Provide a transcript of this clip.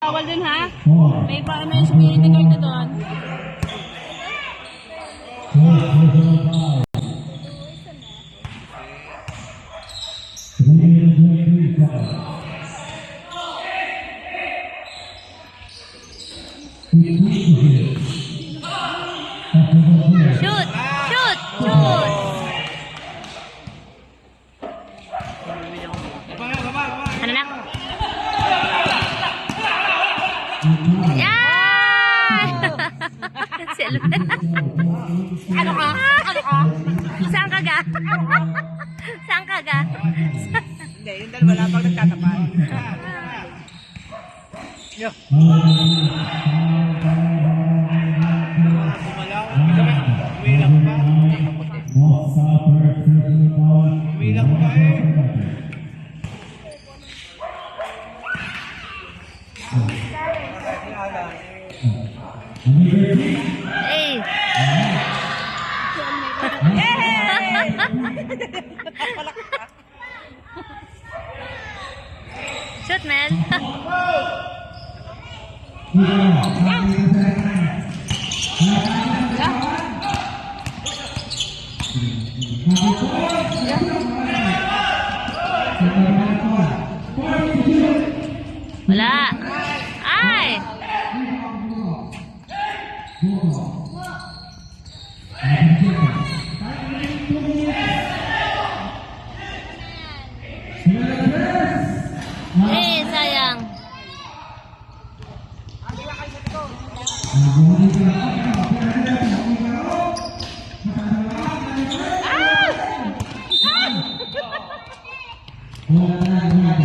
Bawal dun ha? May security guard na doon. Shoot! Shoot! Shoot! Ano na? Yan! Ano ka? Ano ka? Saan ka ga? Saan ka ga? Hindi, yung dalawa lang pag nagtatapan. Yo. Umilang pa. Umilang pa eh. Hey! Shoot, Mel! Wala! Ay! Hey!